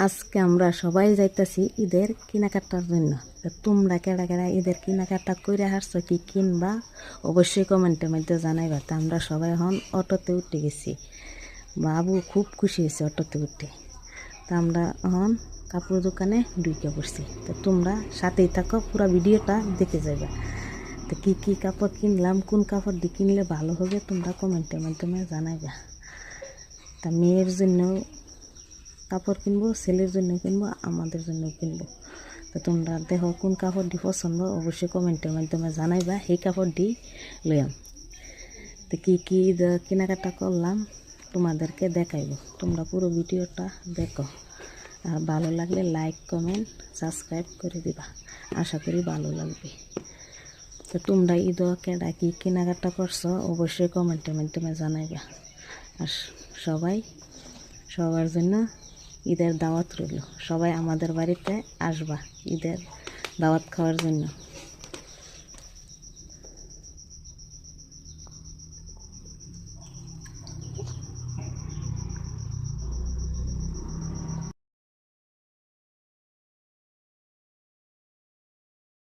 আজকে আমরা সবাই যাইতাছি ঈদের কেনাকাটার জন্য। তোমরা কেডা কেডা ঈদের কেনাকাটা করে হারছো, কি কিনবা অবশ্যই কমেন্টের মধ্যে জানাইবা। তা আমরা সবাই এখন অটোতে উঠে গেছি, বাবু খুব খুশি হয়েছে অটোতে উঠে। তা আমরা এখন কাপড় দোকানে ঢুকে পড়ছি। তো তোমরা সাথেই থাকো, পুরো ভিডিওটা দেখে যাবে। তো কী কী কাপড় কিনলাম, কোন কাপড় দিয়ে কিনলে ভালো হবে তোমরা কমেন্টের মাধ্যমে জানাইবা। তা মেয়ের জন্য কাপড় কিনবো, ছেলের জন্য কিনবো, আমাদের জন্য কিনবো। তো তোমরা দেখো কোন কাপড়টি পছন্দ অবশ্যই কমেন্টের মাধ্যমে জানাইবা, সেই কাপড়টি লইয়াম। তো কী কী কেনাকাটা করলাম তোমাদেরকে দেখাইব, তোমরা পুরো ভিডিওটা দেখো। আর ভালো লাগলে লাইক কমেন্ট সাবস্ক্রাইব করে দিবা, আশা করি ভালো লাগবে। তো তোমরা ঈদ কেডা কী কেনাকাটা করছো অবশ্যই কমেন্টের মাধ্যমে জানাইবা। আর সবার জন্য ঈদের দাওয়াত রইল, সবাই আমাদের বাড়িতে আসবা ঈদের দাওয়াত খাওয়ার জন্য।